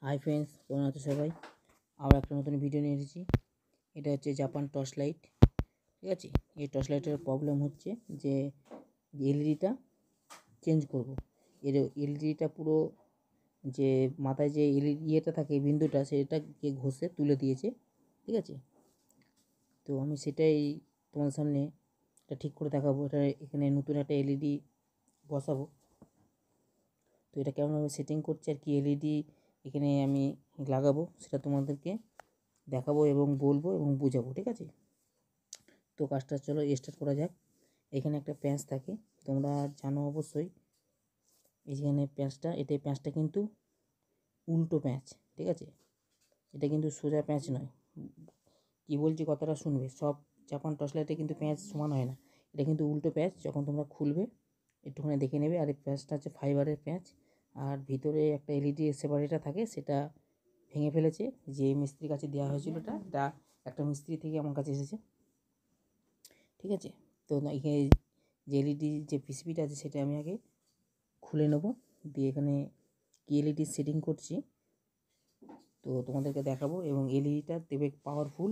Hi friends, কেমন আছো সবাই? আবার একটা নতুন ভিডিও নিয়ে এসেছি। এটা হচ্ছে জাপান টর্চ লাইট। ঠিক আছে, এই টর্চ লাইটের প্রবলেম হচ্ছে যে এলইডিটা চেঞ্জ করব। এর এলইডিটা পুরো যে মাথায় যে ইয়েটা থাকে বিন্দুটা, সেটাকে ঘষে তুলে দিয়েছে। ঠিক আছে, তো আমি সেটাই তোমার সামনে এটা ঠিক করে দেখাবো। এটা এখানে নতুন একটা এলইডি বসাবো। তো এটা কেমনভাবে সেটিং করছে আর কি এলইডি এখানে আমি লাগাবো সেটা তোমাদেরকে দেখাবো এবং বলবো এবং বোঝাবো। ঠিক আছে, তো কাজটা চলো স্টার্ট করা যাক। এখানে একটা প্যাঁচ থাকে, তোমরা জানো অবশ্যই। এইখানে প্যাঁচটা, এই প্যাঁচটা কিন্তু উল্টো প্যাঁচ। ঠিক আছে, এটা কিন্তু সোজা প্যাঁচ নয়। কি বলছি কথাটা শুনবে। সব জাপান টর্চ লাইটে কিন্তু প্যাঁচ সমান হয় না, এটা কিন্তু উল্টো প্যাঁচ। যখন তোমরা খুলবে একটুখানি দেখে নেবে। আর এই প্যাঁচটা হচ্ছে ফাইবারের প্যাঁচ, আর ভিতরে একটা এলইডি সেপারেটার থাকে, সেটা ভেঙে ফেলেছে। যে মিস্ত্রির কাছে দেওয়া হয়েছিল, এটা একটা মিস্ত্রি থেকে আমার কাছে এসেছে। ঠিক আছে, তো এখানে যে এলইডি যে পিসিবিটা আছে সেটা আমি আগে খুলে নেব, দিয়ে এখানে কি এলইডি সেটিং করছি তো তোমাদেরকে দেখাবো। এবং এলইডিটা দেবে পাওয়ারফুল।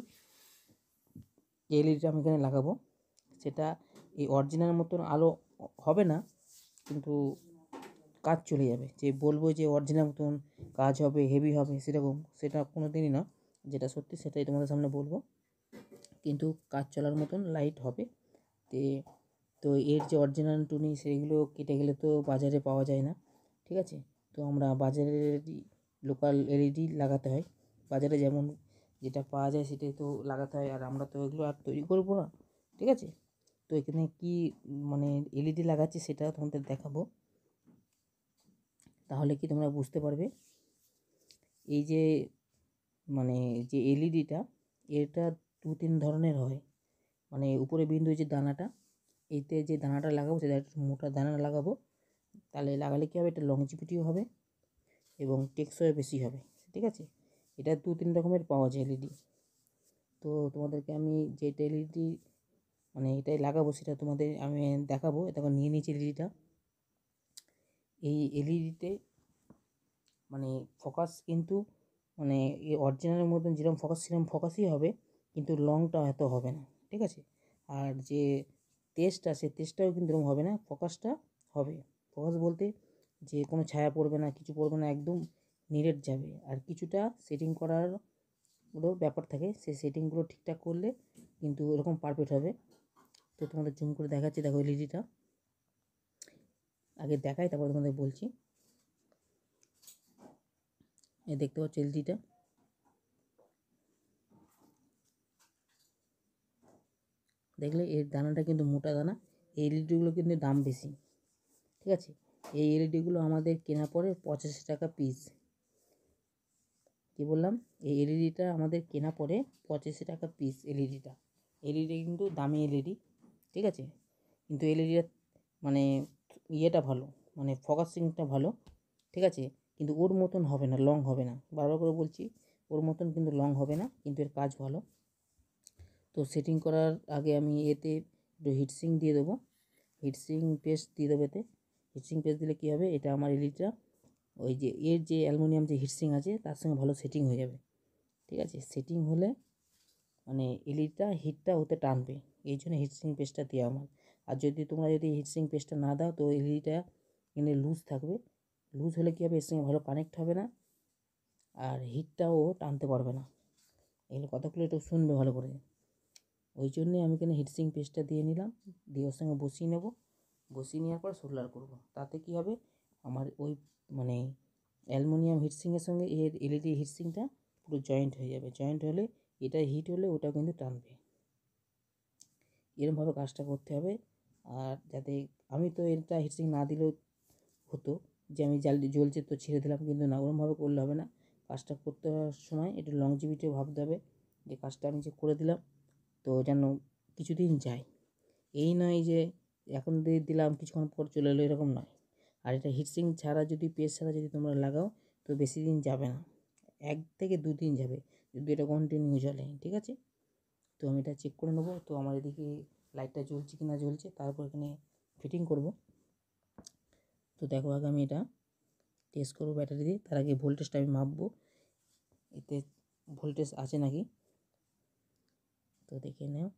এলইডিটা আমি এখানে লাগাবো, সেটা এই অরিজিনাল মতন আলো হবে না, কিন্তু কাজ চলে যাবে। যে বলবো যে অরিজিনাল মতন কাজ হবে, হেভি হবে, সেরকম সেটা কোনো দিনই না। যেটা সত্যি সেটাই তোমাদের সামনে বলবো, কিন্তু কাজ চলার মতন লাইট হবে। তো এর যে অরিজিনাল টুনি সেগুলো কেটে গেলে তো বাজারে পাওয়া যায় না। ঠিক আছে, তো আমরা বাজারের লোকাল এলইডি লাগাতে হয়। বাজারে যেমন যেটা পাওয়া যায় সেটাই তো লাগাতে হয়, আর আমরা তো এগুলো আর তৈরি করবো না। ঠিক আছে, তো এখানে কি মানে এলইডি লাগাচ্ছি সেটা তোমাদের দেখাবো, তাহলে কি তোমরা বুঝতে পারবে। এই যে মানে যে এলইডিটা, এটা দু তিন ধরনের হয়। মানে উপরে বিন্দু যে দানাটা, এতে যে দানাটা লাগাবো সেটা একটু মোটা দানা লাগাবো। তাহলে লাগালে কী হবে, এটা লংজিভিটিও হবে এবং টেকসই বেশি হবে। ঠিক আছে, এটা দু তিন রকমের পাওয়া যায় এলইডি। তো তোমাদেরকে আমি যে এলইডি মানে এটাই লাগাবো সেটা তোমাদের আমি দেখাবো। তখন নিয়ে নিয়েছি এলইডিটা। এই এলইডিতে মানে ফোকাস কিন্তু মানে এই অরিজিনালের মতন যেরকম ফোকাস সেরকম ফোকাসই হবে, কিন্তু লংটা এত হবে না। ঠিক আছে, আর যে তেজটা সে তেজটাও কিন্তু এরকম হবে না, ফোকাসটা হবে। ফোকাস বলতে যে কোনো ছায়া পড়বে না, কিছু পড়বে না, একদম নিরেট যাবে। আর কিছুটা সেটিং করার ব্যাপার থাকে, সেই সেটিংগুলো ঠিকঠাক করলে কিন্তু এরকম পারফেক্ট হবে। তো তোমাদের জুম করে দেখাচ্ছি, দেখো এলইডিটা আগে দেখাই তারপর তোমাদের বলছি। এই দেখতে পাচ্ছ এলইডিটা, দেখলে এর দানাটা কিন্তু মোটা দানা। এই এলইডিগুলো কিন্তু দাম বেশি। ঠিক আছে, এই এলইডিগুলো আমাদের কেনা পড়ে 85 টাকা পিস। কী বললাম, এই এলইডিটা আমাদের কেনা পড়ে 85 টাকা পিস। এলইডি কিন্তু দামি এলইডি। ঠিক আছে, কিন্তু এলইডিটা মানে ইয়েটা ভালো, মানে ফোকাসিংটা ভালো। ঠিক আছে, কিন্তু ওর মতন হবে না, লং হবে না। বারবার করে বলছি, ওর মতন কিন্তু লং হবে না, কিন্তু এর কাজ ভালো। তো সেটিং করার আগে আমি এতে একটু হিটসিং দিয়ে দেবো, হিটসিং পেস্ট দিয়ে দেবো এতে। হিটসিং পেস্ট দিলে কী হবে, এটা আমার এলইডিটা ওই যে এর যে অ্যালুমিনিয়াম যে হিটসিং আছে তার সঙ্গে ভালো সেটিং হয়ে যাবে। ঠিক আছে, সেটিং হলে মানে এলইডিটা হিটটা হতে টানবে, এই জন্য হিটসিং পেস্টটা দেওয়া আমার। আর তোমরা যদি হিটসিং পেস্টটা না দাও তো এলইডিটা এখানে লুজ থাকবে। লুজ হলে কী হবে, এর সঙ্গে ভালো কানেক্ট হবে না, আর হিটটাও টানতে পারবে না। এগুলো কথাগুলো একটু শুনবে ভালো করে। ওই জন্যে আমি এখানে হিটসিং পেস্টটা দিয়ে নিলাম, দিয়ে ওর সঙ্গে বসিয়ে নেব। বসিয়ে নেওয়ার পর সোল্ডার করব। তাতে কী হবে, আমার ওই মানে অ্যালুমিনিয়াম হিটসিংয়ের সঙ্গে এর এলইডি হিটসিংটা পুরো জয়েন্ট হয়ে যাবে। জয়েন্ট হলে এটা হিট হলে ওটাও কিন্তু টানবে। এরকমভাবে কাজটা করতে হবে। আর যাতে আমি তো এটা হিটসিং না দিলেও হতো, যে আমি জ্বলছে তো ছেড়ে দিলাম, কিন্তু না, ওরকমভাবে করলে হবে না। কাজটা করতে হওয়ার সময় একটু লংজিভিটিও ভাবতে হবে, যে কাজটা আমি যে করে দিলাম তো যেন কিছুদিন যায়। এই নয় যে এখন দিয়ে দিলাম কিছুক্ষণ পর চলে এলো, এরকম নয়। আর এটা হিটসিং ছাড়া যদি পেস্ট ছাড়া যদি তোমরা লাগাও তো বেশি দিন যাবে না, 1 থেকে 2 দিন যাবে যদি এটা কন্টিনিউ জ্বলে। ঠিক আছে, তো আমি এটা চেক করে নেবো। তো আমার এদিকে লাইটটা জ্বলছে কি না জ্বলছে, তারপর এখানে ফিটিং করব। তো দেখো আগে আমি এটা টেস্ট করবো ব্যাটারি দিয়ে। তার আগে ভোল্টেজটা আমি মাপবো, এতে ভোল্টেজ আছে নাকি। তো দেখে নেও।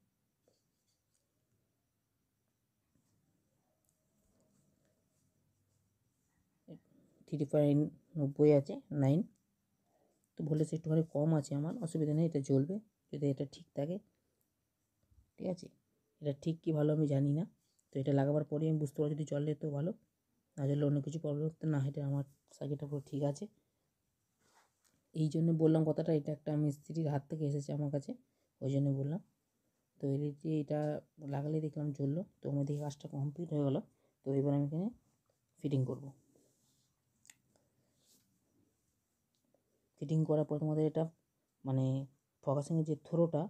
3.90 আছে, 9। তো ভোল্টেজ একটুখানি কম আছে আমার, অসুবিধা নেই, এটা জ্বলবে যদি এটা ঠিক থাকে। ঠিক আছে, এটা ঠিক কি ভালো আমি জানি না, তো এটা লাগাবার পরেই আমি বুঝতে পারবো। যদি জ্বলে তো ভালো, না জ্বললে অন্য কিছু প্রবলেম হতো না। এটা আমার সার্কিটটা পুরো ঠিক আছে। এই জন্য বললাম কথাটা, এটা একটা মিস্ত্রির হাত থেকে এসেছে আমার কাছে, ওই জন্য বললাম। তো এলইডি এটা লাগালে দেখলাম জ্বললো। তো আমার দিকে কাজটা কমপ্লিট হয়ে গেলো। তো এবার আমি এখানে ফিটিং করব। ফিটিং করার পর তোমাদের এটা মানে ফোকাসিংয়ের যে থ্রোটা,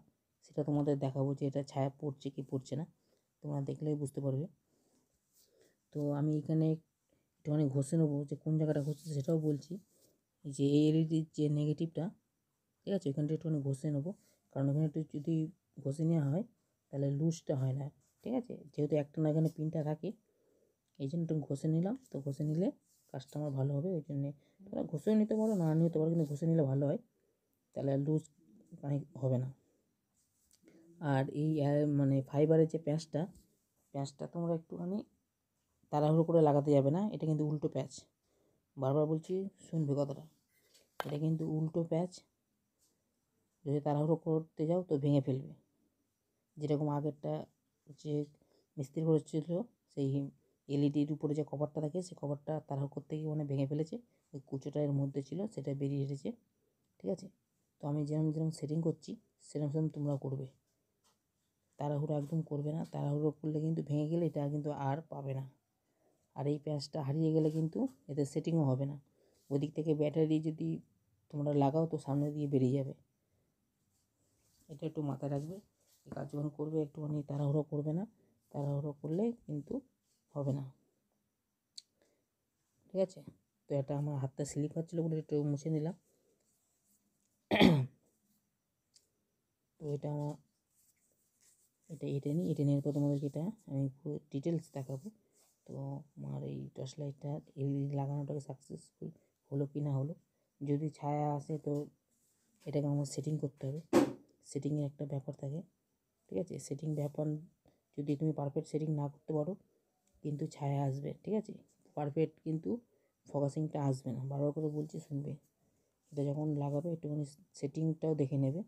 সেটা তোমাদের দেখাবো যে এটা ছায়া পড়ছে কি পড়ছে না, তোমরা দেখলেই বুঝতে পারবে। তো আমি এখানে একটুখানি ঘষে নেবো, যে কোন জায়গাটা ঘষছে সেটাও বলছি। এই যে এই এলইডির যে নেগেটিভটা, ঠিক আছে, ওইখানটা একটুখানি ঘষে নেবো, কারণ ওখানে একটু যদি ঘষে নেওয়া হয় তাহলে লুজটা হয় না। ঠিক আছে, যেহেতু একটা না এখানে পিনটা থাকে, এই জন্য একটু ঘষে নিলাম। তো ঘষে নিলে কাজটা আমার ভালো হবে, ওই জন্যে তোমরা ঘষেও নিতে পারো, না নিতে পারো, কিন্তু ঘষে নিলে ভালো হয়, তাহলে আর লুজ মানে হবে না। আর এই মানে ফাইবারের যে প্যাঁচটা তোমরা একটুখানি তাড়াহুড়ো করে লাগাতে যাবে না, এটা কিন্তু উল্টো প্যাঁচ। বারবার বলছি, শুনবে কথাটা, এটা কিন্তু উল্টো প্যাঁচ। যদি তাড়াহুড়ো করতে যাও তো ভেঙে ফেলবে। যেরকম আগেরটা যে মিস্ত্রি করেছিল, সেই এলইডির উপরে যে কভারটা থাকে, সেই কভারটা তাড়াহুড়ো করতে গিয়ে মানে ভেঙে ফেলেছে। ওই কুচোটা এর মধ্যে ছিল, সেটা বেরিয়ে এসেছে। ঠিক আছে, তো আমি যেরকম যেরকম সেটিং করছি সেরকম সেরকম তোমরা করবে, তাড়াহুড়ো একদম করবে না। তাড়াহুড়ো করলে কিন্তু ভেঙে গেলে এটা কিন্তু আর পাবে না। আর এই প্যাঁচটা হারিয়ে গেলে কিন্তু এতে সেটিংও হবে না। ওদিক থেকে ব্যাটারি যদি তোমরা লাগাও তো সামনে দিয়ে বেরিয়ে যাবে। এটা একটু মাথায় রাখবে। এই কাজ যখন করবে একটুখানি তাড়াহুড়ো করবে না, তাড়াহুড়ো করলে কিন্তু হবে না। ঠিক আছে, তো এটা আমার হাতটা স্লিপ হচ্ছিলো বলে একটু মুছে নিলাম। তো এটা আমার এটা নিই, এটা নিয়ে পর তোমাদেরকে এটা আমি পুরো ডিটেলস দেখাবো। তো আমার এই টর্চ লাইটটা এলইডি লাগানোটাকে সাকসেসফুল হলো কি না হলো। যদি ছায়া আসে তো এটাকে আমার সেটিং করতে হবে, সেটিংয়ের একটা ব্যাপার থাকে। ঠিক আছে, সেটিং ব্যাপার যদি তুমি পারফেক্ট সেটিং না করতে পারো কিন্তু ছায়া আসবে। ঠিক আছে, পারফেক্ট কিন্তু ফোকাসিংটা আসবে না। বারবার করে বলছি, শুনবে। এটা যখন লাগাবে একটুখানি সেটিংটাও দেখে নেবে।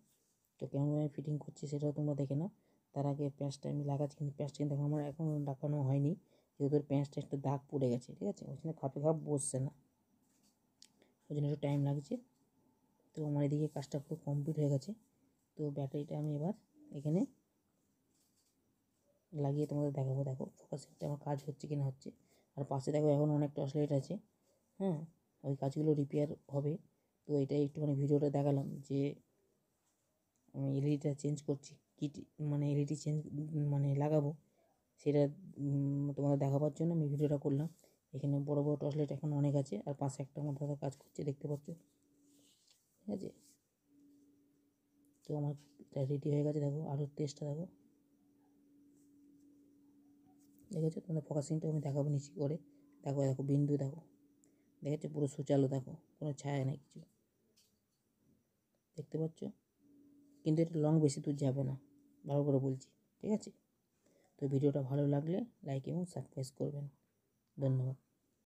তো কেমনভাবে ফিটিং করছি সেটাও তোমরা দেখে নাও। তার আগে প্যাঁচটা আমি লাগাচ্ছি, কিন্তু প্যাঁচটা কিন্তু আমার এখনও লাগানো হয়নি, যেহেতু প্যাঁচটা একটা দাগ পড়ে গেছে। ঠিক আছে, ওই জন্য খাপে খাপ বসছে না, ওই জন্য একটু টাইম লাগছে। তো আমার এদিকে কাজটা পুরো কমপ্লিট হয়ে গেছে। তো ব্যাটারিটা আমি এবার এখানে লাগিয়ে তোমাদের দেখাবো। দেখো ফোকাসিংটা আমার কাজ হচ্ছে কি না হচ্ছে। আর পাশে দেখো এখন অনেক টর্চ লাইট আছে, হ্যাঁ, ওই কাজগুলো রিপেয়ার হবে। তো এটাই একটুখানি ভিডিওটা দেখালাম যে আমি এলইডিটা চেঞ্জ করছি, কী মানে এলইডি চেঞ্জ মানে লাগাবো, সেটা তোমাদের দেখাবার জন্য আমি ভিডিওটা করলাম। এখানে বড় বড় টর্চ লাইট এখন অনেক আছে, আর পাশে একটা আমার দাদা কাজ করছে, দেখতে পাচ্ছ। ঠিক আছে, তো আমার রেডি হয়ে গেছে। দেখো আরও টেস্টটা দেখো, দেখেছো তোমাদের ফোকাসিংটা আমি দেখাবো নিচে করে। দেখো দেখো বিন্দু দেখো, দেখেছো পুরো সুচালো, দেখো কোনো ছায়া নেই কিছু, দেখতে পাচ্ছ। কিন্তু এটা লং বেশি দূর যাবে না, ভালো করে বলছি। ঠিক আছে, তো ভিডিওটা ভালো লাগলে লাইক এবং সাবস্ক্রাইব করবেন। ধন্যবাদ।